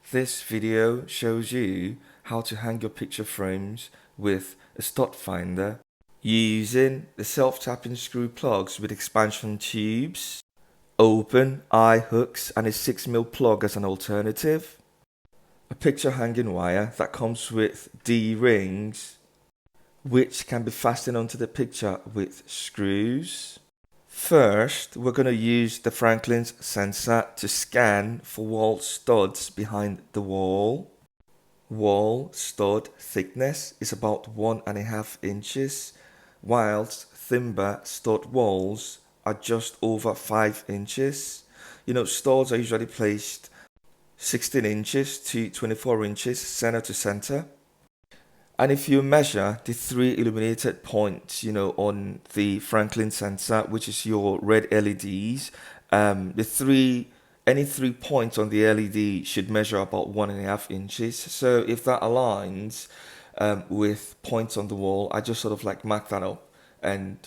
This video shows you how to hang your picture frames with a stud finder using the self-tapping screw plugs with expansion tubes, open eye hooks and a 6mm plug as an alternative, a picture hanging wire that comes with D-rings which can be fastened onto the picture with screws. First, we're going to use the Franklin's sensor to scan for wall studs behind the wall. Wall stud thickness is about 1.5 inches, whilst timber stud walls are just over 5 inches. Studs are usually placed 16 inches to 24 inches center to center. And if you measure the 3 illuminated points, on the Franklin sensor, which is your red LEDs, any 3 points on the LED should measure about 1.5 inches. So if that aligns with points on the wall, I just sort of like mark that up and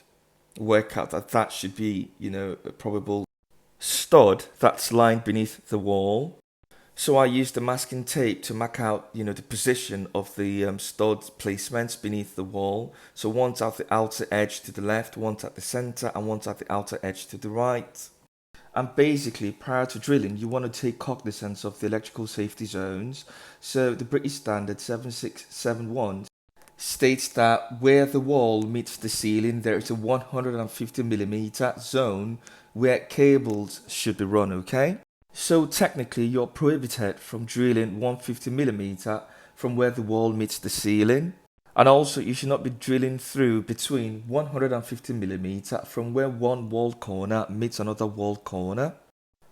work out that that should be, a probable stud that's lined beneath the wall. So I used the masking tape to mark out, the position of the stud placements beneath the wall. So one's at the outer edge to the left, one's at the center, and one's at the outer edge to the right. And basically, prior to drilling, you want to take cognizance of the electrical safety zones. So the British Standard 7671 states that where the wall meets the ceiling, there is a 150mm zone where cables should be run, okay? So technically you're prohibited from drilling 150mm from where the wall meets the ceiling. And also you should not be drilling through between 150mm from where one wall corner meets another wall corner.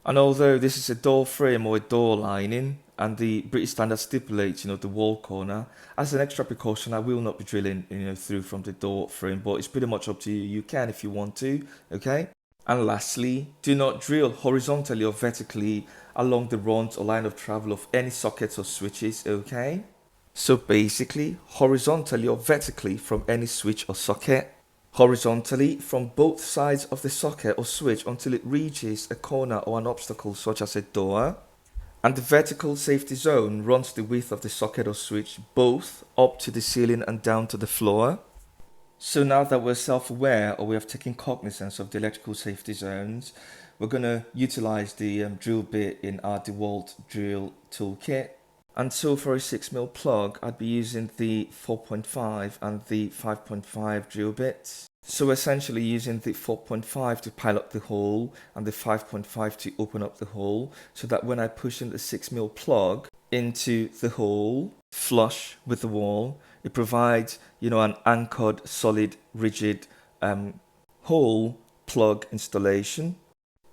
And although this is a door frame or a door lining, and the British Standard stipulates, the wall corner, as an extra precaution, I will not be drilling, through from the door frame, but it's pretty much up to you. You can if you want to, okay? And lastly, do not drill horizontally or vertically along the runs or line of travel of any sockets or switches, okay? So basically, horizontally or vertically from any switch or socket. Horizontally from both sides of the socket or switch until it reaches a corner or an obstacle such as a door. And the vertical safety zone runs the width of the socket or switch both up to the ceiling and down to the floor. So now that we're self-aware or we have taken cognizance of the electrical safety zones, we're going to utilize the drill bit in our DeWalt drill toolkit. And so for a 6mm plug, I'd be using the 4.5 and the 5.5 drill bits. So essentially using the 4.5 to pilot the hole and the 5.5 to open up the hole, so that when I push in the 6mm plug into the hole, flush with the wall, it provides, an anchored, solid, rigid hole plug installation.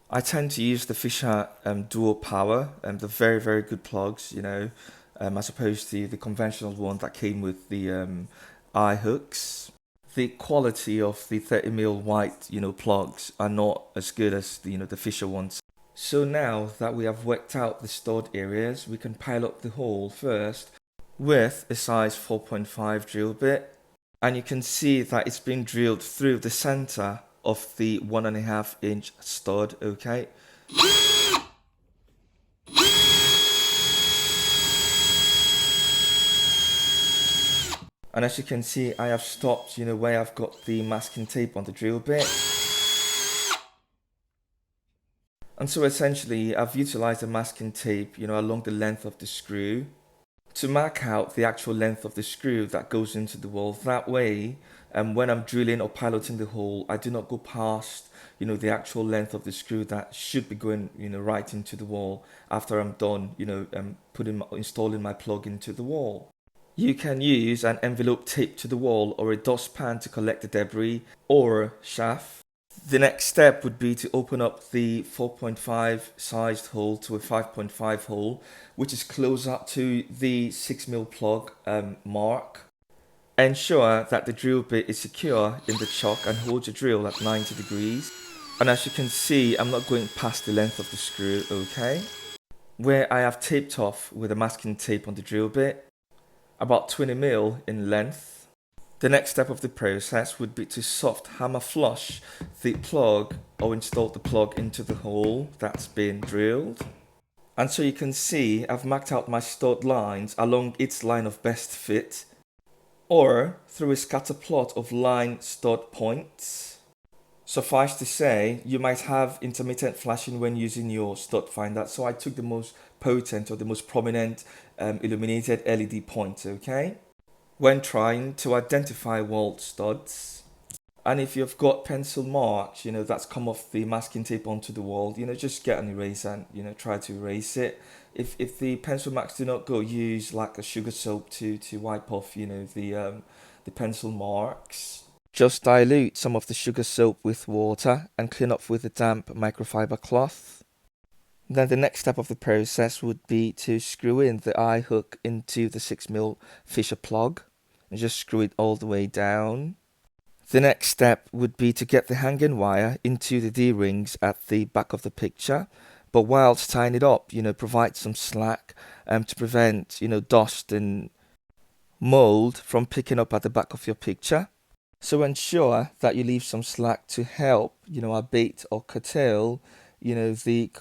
I tend to use the Fisher Dual Power, the very, very good plugs, as opposed to the conventional one that came with the eye hooks. The quality of the 30mm white, plugs are not as good as the Fisher ones. So now that we have worked out the stud areas, we can pilot the hole first with a size 4.5 drill bit, and you can see that it's been drilled through the center of the 1.5 inch stud, okay? And as you can see, I have stopped, where I've got the masking tape on the drill bit. And so essentially I've utilized the masking tape, along the length of the screw to mark out the actual length of the screw that goes into the wall. That way, when I'm drilling or piloting the hole, I do not go past, the actual length of the screw that should be going, right into the wall after I'm done, installing my plug into the wall. You can use an envelope taped to the wall or a dustpan to collect the debris or shaft. The next step would be to open up the 4.5 sized hole to a 5.5 hole, which is closer to the 6mm plug mark. Ensure that the drill bit is secure in the chuck and hold your drill at 90 degrees. And as you can see, I'm not going past the length of the screw, okay? Where I have taped off with a masking tape on the drill bit, about 20mm in length. The next step of the process would be to soft hammer flush the plug or install the plug into the hole that's been drilled. And so you can see I've marked out my stud lines along its line of best fit, or through a scatter plot of line stud points. Suffice to say, you might have intermittent flashing when using your stud finder, so I took the most potent or the most prominent illuminated LED points, okay? When trying to identify wall studs. And if you've got pencil marks, that's come off the masking tape onto the wall, just get an eraser and, try to erase it. If the pencil marks do not go, use like a sugar soap to wipe off, the pencil marks. Just dilute some of the sugar soap with water and clean up with a damp microfiber cloth. Then the next step of the process would be to screw in the eye hook into the 6mm Fisher plug and just screw it all the way down. The next step would be to get the hanging wire into the D-rings at the back of the picture, but whilst tying it up, provide some slack to prevent, dust and mold from picking up at the back of your picture. So ensure that you leave some slack to help, abate or curtail, the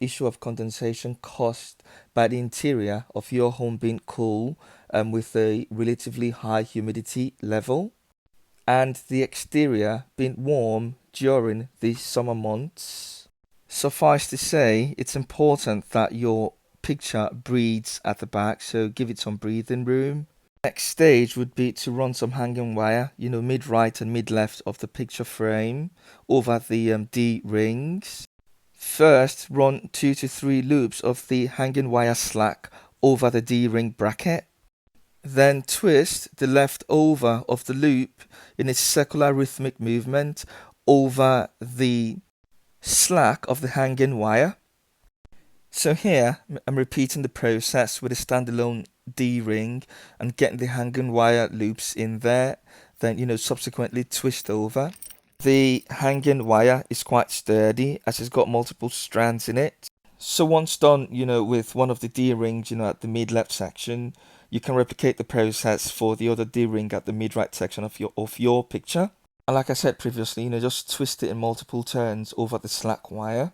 issue of condensation caused by the interior of your home being cool with a relatively high humidity level, and the exterior being warm during the summer months. Suffice to say, it's important that your picture breathes at the back, so give it some breathing room. Next stage would be to run some hanging wire, mid right and mid left of the picture frame over the D rings. First, run 2 to 3 loops of the hanging wire slack over the D ring bracket. Then twist the left over of the loop in a circular rhythmic movement over the slack of the hanging wire. So here I'm repeating the process with a standalone D ring and getting the hanging wire loops in there, then subsequently twist over. The hanging wire is quite sturdy as it's got multiple strands in it. So once done, with one of the D rings, at the mid left section, you can replicate the process for the other D ring at the mid right section of your picture. And like I said previously, just twist it in multiple turns over the slack wire.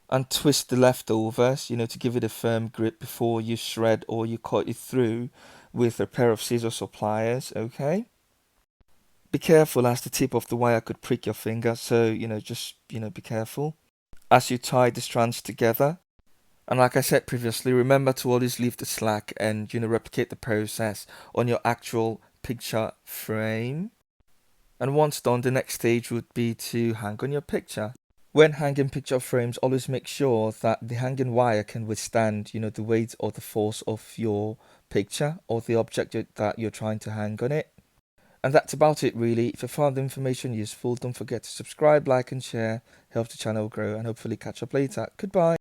And twist the leftovers, to give it a firm grip before you shred or you cut it through with a pair of scissors or pliers, okay? Be careful as the tip of the wire could prick your finger, so, just, be careful as you tie the strands together. And like I said previously, remember to always leave the slack and, replicate the process on your actual picture frame. And once done, the next stage would be to hang on your picture. When hanging picture frames, always make sure that the hanging wire can withstand, the weight or the force of your picture or the object that you're trying to hang on it. And that's about it really. If you found the information useful, don't forget to subscribe, like and share. Helps the channel grow, and hopefully catch up later. Goodbye.